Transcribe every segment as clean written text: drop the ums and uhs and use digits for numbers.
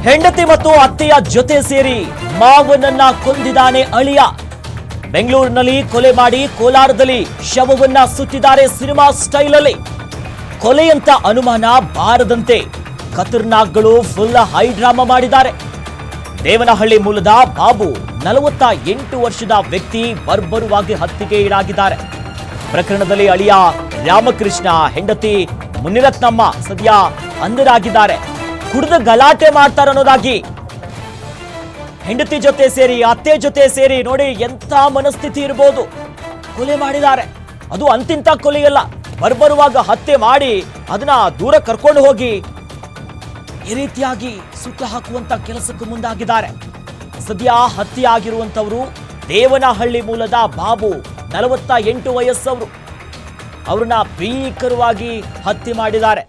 ಹೆಂಡತಿ ಮತ್ತು ಅತ್ತೆಯ ಜೊತೆ ಸೇರಿ ಮಾವನನ್ನ ಕೊಂದಿದ್ದಾನೆ ಅಳಿಯ. ಬೆಂಗಳೂರಿನಲ್ಲಿ ಕೊಲೆ ಮಾಡಿ ಕೋಲಾರದಲ್ಲಿ ಶವವನ್ನ ಸುತ್ತಿದ್ದಾರೆ ಸಿನಿಮಾ ಸ್ಟೈಲಲ್ಲಿ. ಕೊಲೆಯಂತ ಅನುಮಾನ ಬಾರದಂತೆ ಖತರ್ನಾಕ್ಗಳು ಫುಲ್ ಹೈ ಡ್ರಾಮಾ ಮಾಡಿದ್ದಾರೆ. ದೇವನಹಳ್ಳಿ ಮೂಲದ ಬಾಬು 48 ವರ್ಷದ ವ್ಯಕ್ತಿ ಬರ್ಬರವಾಗಿ ಹತ್ಯೆಗೆ ಈಡಾಗಿದ್ದಾರೆ. ಪ್ರಕರಣದಲ್ಲಿ ಅಳಿಯ ರಾಮಕೃಷ್ಣ, ಹೆಂಡತಿ ಮುನಿರತ್ನಮ್ಮ ಸದ್ಯ ಅಂಧರಾಗಿದ್ದಾರೆ. ಕುಡಿದು ಗಲಾಟೆ ಮಾಡ್ತಾರನ್ನೋದಾಗಿ ಹೆಂಡತಿ ಜೊತೆ ಸೇರಿ ಅತ್ತೆ ಜೊತೆ ಸೇರಿ ನೋಡಿ ಎಂಥ ಮನಸ್ಥಿತಿ ಇರಬಹುದು. ಕೊಲೆ ಮಾಡಿದ್ದಾರೆ. ಅದು ಅಂತಿಂತ ಕೊಲೆಯಲ್ಲ, ಬರ್ಬರುವಾಗ ಹತ್ಯೆ ಮಾಡಿ ಅದನ್ನ ದೂರ ಕರ್ಕೊಂಡು ಹೋಗಿ ಈ ರೀತಿಯಾಗಿ ಸುಟ್ಟು ಹಾಕುವಂತ ಕೆಲಸಕ್ಕೆ ಮುಂದಾಗಿದ್ದಾರೆ. ಸದ್ಯ ಹತ್ಯೆ ಆಗಿರುವಂತವರು ದೇವನಹಳ್ಳಿ ಮೂಲದ ಬಾಬು, 48 ವಯಸ್ಸವರು. ಅವ್ರನ್ನ ಭೀಕರವಾಗಿ ಹತ್ಯೆ ಮಾಡಿದ್ದಾರೆ.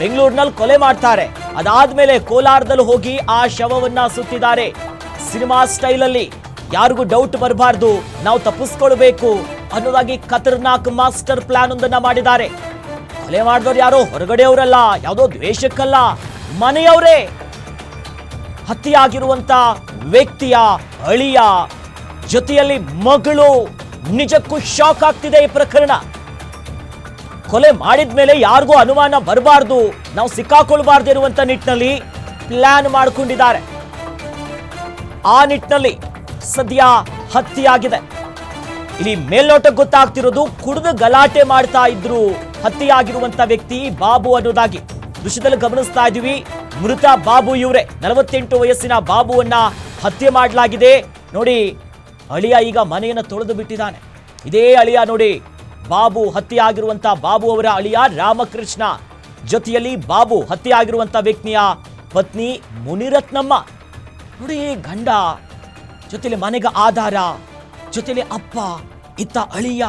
ಬೆಂಗಳೂರಿನಲ್ಲಿ ಕೊಲೆ ಮಾಡ್ತಾರೆ, ಅದಾದ್ಮೇಲೆ ಕೋಲಾರದಲ್ಲಿ ಹೋಗಿ ಆ ಶವವನ್ನ ಸುತ್ತಿದ್ದಾರೆ. ಸಿನಿಮಾ ಸ್ಟೈಲಲ್ಲಿ ಯಾರಿಗೂ ಡೌಟ್ ಬರಬಾರ್ದು, ನಾವು ತಪ್ಪಿಸ್ಕೊಳ್ಬೇಕು ಅನ್ನೋದಾಗಿ ಖತರ್ನಾಕ್ ಮಾಸ್ಟರ್ ಪ್ಲಾನ್ ಒಂದನ್ನ ಮಾಡಿದ್ದಾರೆ. ಕೊಲೆ ಮಾಡಿದವ್ರು ಯಾರೋ ಹೊರಗಡೆಯವರಲ್ಲ, ಯಾವುದೋ ದ್ವೇಷಕ್ಕಲ್ಲ, ಮನೆಯವರೇ. ಹತ್ಯೆಯಾಗಿರುವಂತ ವ್ಯಕ್ತಿಯ ಅಳಿಯ ಜೊತೆಯಲ್ಲಿ ಮಗಳು. ನಿಜಕ್ಕೂ ಶಾಕ್ ಆಗ್ತಿದೆ ಈ ಪ್ರಕರಣ. ಕೊಲೆ ಮಾಡಿದ ಮೇಲೆ ಯಾರಿಗೂ ಅನುಮಾನ ಬರಬಾರ್ದು, ನಾವು ಸಿಕ್ಕಾಕೊಳ್ಬಾರ್ದು ಇರುವಂತ ನಿಟ್ಟಿನಲ್ಲಿ ಪ್ಲಾನ್ ಮಾಡಿಕೊಂಡಿದ್ದಾರೆ. ಆ ನಿಟ್ಟಿನಲ್ಲಿ ಸದ್ಯ ಹತ್ಯೆಯಾಗಿದೆ. ಇಲ್ಲಿ ಮೇಲ್ನೋಟಕ್ಕೆ ಗೊತ್ತಾಗ್ತಿರೋದು ಕುಡಿದು ಗಲಾಟೆ ಮಾಡ್ತಾ ಇದ್ರು ಹತ್ಯೆಯಾಗಿರುವಂತ ವ್ಯಕ್ತಿ ಬಾಬು ಅನ್ನೋದಾಗಿ ದೃಶ್ಯದಲ್ಲಿ ಗಮನಿಸ್ತಾ ಇದೀವಿ. ಮೃತ ಬಾಬು ಇವರೇ. 48 ವಯಸ್ಸಿನ ಬಾಬುವನ್ನ ಹತ್ಯೆ ಮಾಡಲಾಗಿದೆ. ನೋಡಿ, ಅಳಿಯ ಈಗ ಮನೆಯನ್ನು ತೊಳೆದು ಬಿಟ್ಟಿದ್ದಾನೆ. ಇದೇ ಅಳಿಯ ನೋಡಿ, ಬಾಬು ಹತ್ಯೆ ಆಗಿರುವಂತ ಬಾಬು ಅವರ ಅಳಿಯ ರಾಮಕೃಷ್ಣ, ಜೊತೆಯಲ್ಲಿ ಬಾಬು ಹತ್ಯೆ ಆಗಿರುವಂತ ವ್ಯಕ್ತಿಯ ಪತ್ನಿ ಮುನಿರತ್ನಮ್ಮ. ನೋಡಿ, ಗಂಡ ಜೊತೆಲಿ ಮನೆಗೆ ಆಧಾರ, ಜೊತೆಲಿ ಅಪ್ಪ, ಇತ್ತ ಅಳಿಯ,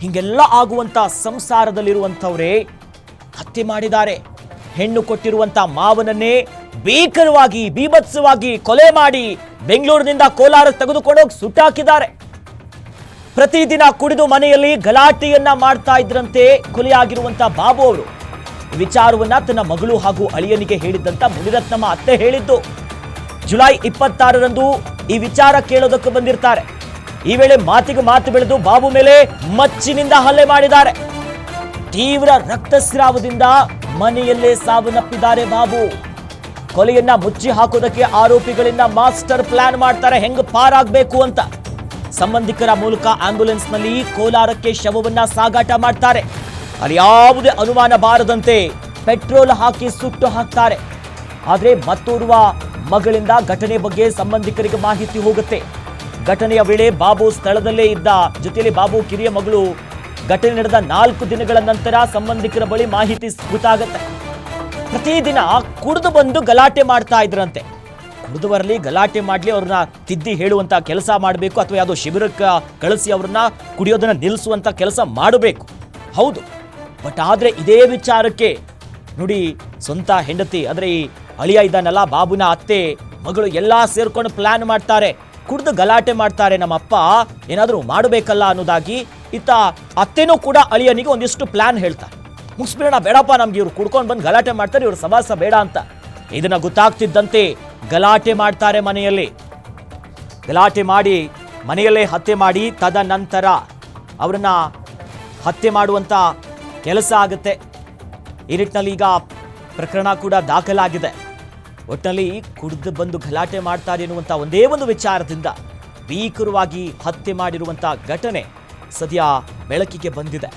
ಹಿಂಗೆಲ್ಲ ಆಗುವಂತ ಸಂಸಾರದಲ್ಲಿರುವಂಥವರೇ ಹತ್ಯೆ ಮಾಡಿದ್ದಾರೆ. ಹೆಣ್ಣು ಕೊಟ್ಟಿರುವಂತ ಮಾವನನ್ನೇ ಭೀಕರವಾಗಿ ಬೀಭತ್ಸವಾಗಿ ಕೊಲೆ ಮಾಡಿ ಬೆಂಗಳೂರಿನಿಂದ ಕೋಲಾರಕ್ಕೆ ತೆಗೆದುಕೊಂಡೋಗಿ ಸುಟ್ಟಾಕಿದ್ದಾರೆ. ಪ್ರತಿದಿನ ಕುಡಿದು ಮನೆಯಲ್ಲಿ ಗಲಾಟೆಯನ್ನ ಮಾಡ್ತಾ ಇದ್ರಂತೆ ಕೊಲೆಯಾಗಿರುವಂತ ಬಾಬು ಅವರು. ಈ ವಿಚಾರವನ್ನ ತನ್ನ ಮಗಳು ಹಾಗೂ ಅಳಿಯನಿಗೆ ಹೇಳಿದ್ದಂತ ಮುನಿರತ್ನಮ್ಮ ಅತ್ತೆ ಹೇಳಿದ್ದು. ಜುಲೈ 26ರಂದು ಈ ವಿಚಾರ ಕೇಳೋದಕ್ಕೆ ಬಂದಿರ್ತಾರೆ. ಈ ವೇಳೆ ಮಾತಿಗೆ ಮಾತು ಬೆಳೆದು ಬಾಬು ಮೇಲೆ ಮಚ್ಚಿನಿಂದ ಹಲ್ಲೆ ಮಾಡಿದ್ದಾರೆ. ತೀವ್ರ ರಕ್ತಸ್ರಾವದಿಂದ ಮನೆಯಲ್ಲೇ ಸಾವನ್ನಪ್ಪಿದ್ದಾರೆ ಬಾಬು. ಕೊಲೆಯನ್ನ ಮುಚ್ಚಿ ಹಾಕೋದಕ್ಕೆ ಆರೋಪಿಗಳಿಂದ ಮಾಸ್ಟರ್ ಪ್ಲಾನ್ ಮಾಡ್ತಾರೆ, ಹೆಂಗ್ ಪಾರಾಗಬೇಕು ಅಂತ. ಸಂಬಂಧಿಕರ ಮೂಲಕ ಆಂಬ್ಯುಲೆನ್ಸ್ ನಲ್ಲಿ ಕೋಲಾರಕ್ಕೆ ಶವವನ್ನ ಸಾಗಾಟ ಮಾಡ್ತಾರೆ. ಅಲ್ಲಿ ಯಾವುದೇ ಅನುಮಾನ ಬಾರದಂತೆ ಪೆಟ್ರೋಲ್ ಹಾಕಿ ಸುಟ್ಟು ಹಾಕ್ತಾರೆ. ಆದ್ರೆ ಮತ್ತೋರ್ವ ಮಗಳಿಂದ ಘಟನೆ ಬಗ್ಗೆ ಸಂಬಂಧಿಕರಿಗೆ ಮಾಹಿತಿ ಹೋಗುತ್ತೆ. ಘಟನೆಯ ವೇಳೆ ಬಾಬು ಸ್ಥಳದಲ್ಲೇ ಇದ್ದ. ಜೊತೆಯಲ್ಲಿ ಬಾಬು ಕಿರಿಯ ಮಗಳು. ಘಟನೆ ನಡೆದ 4 ದಿನಗಳ ನಂತರ ಸಂಬಂಧಿಕರ ಬಳಿ ಮಾಹಿತಿ ಗೊತ್ತಾಗತ್ತೆ. ಪ್ರತಿದಿನ ಕುಡಿದು ಬಂದು ಗಲಾಟೆ ಮಾಡ್ತಾ ಇದ್ರಂತೆ. ಕುಡಿದು ಬರಲಿ, ಗಲಾಟೆ ಮಾಡ್ಲಿ, ಅವ್ರನ್ನ ತಿದ್ದಿ ಹೇಳುವಂತ ಕೆಲಸ ಮಾಡಬೇಕು, ಅಥವಾ ಯಾವುದೋ ಶಿಬಿರಕ್ಕೆ ಕಳಿಸಿ ಅವ್ರನ್ನ ಕುಡಿಯೋದನ್ನ ನಿಲ್ಲಿಸುವಂತ ಕೆಲಸ ಮಾಡಬೇಕು. ಹೌದು, ಬಟ್ ಆದ್ರೆ ಇದೇ ವಿಚಾರಕ್ಕೆ ನೋಡಿ, ಸ್ವಂತ ಹೆಂಡತಿ ಅಂದ್ರೆ ಈ ಅಳಿಯ ಇದ್ದಾನಲ್ಲ, ಬಾಬುನ ಅತ್ತೆ ಮಗಳು ಎಲ್ಲಾ ಸೇರ್ಕೊಂಡು ಪ್ಲಾನ್ ಮಾಡ್ತಾರೆ. ಕುಡಿದು ಗಲಾಟೆ ಮಾಡ್ತಾರೆ, ನಮ್ಮಪ್ಪ ಏನಾದರೂ ಮಾಡಬೇಕಲ್ಲ ಅನ್ನೋದಾಗಿ. ಇತ್ತ ಅತ್ತೆನೂ ಕೂಡ ಅಳಿಯನಿಗೆ ಒಂದಿಷ್ಟು ಪ್ಲಾನ್ ಹೇಳ್ತಾರೆ. ಮುಗಿಸ್ಬಿಡೋಣ, ಬೇಡಪ್ಪ, ನಮ್ಗೆ ಇವ್ರು ಕುಡ್ಕೊಂಡು ಬಂದು ಗಲಾಟೆ ಮಾಡ್ತಾರೆ, ಇವ್ರು ಸವಾಸ ಬೇಡ ಅಂತ. ಇದನ್ನ ಗೊತ್ತಾಗ್ತಿದ್ದಂತೆ ಗಲಾಟೆ ಮಾಡ್ತಾರೆ ಮನೆಯಲ್ಲಿ. ಗಲಾಟೆ ಮಾಡಿ ಮನೆಯಲ್ಲೇ ಹತ್ಯೆ ಮಾಡಿ ತದನಂತರ ಅವರನ್ನ ಹತ್ಯೆ ಮಾಡುವಂತ ಕೆಲಸ ಆಗುತ್ತೆ. ಈ ನಿಟ್ಟಿನಲ್ಲಿ ಈಗ ಪ್ರಕರಣ ಕೂಡ ದಾಖಲಾಗಿದೆ. ಒಟ್ಟಿನಲ್ಲಿ ಕುಡಿದು ಬಂದು ಗಲಾಟೆ ಮಾಡ್ತಾರೆ ಎನ್ನುವಂಥ ಒಂದೇ ಒಂದು ವಿಚಾರದಿಂದ ಭೀಕರವಾಗಿ ಹತ್ಯೆ ಮಾಡಿರುವಂಥ ಘಟನೆ ಸದ್ಯ ಬೆಳಕಿಗೆ ಬಂದಿದೆ.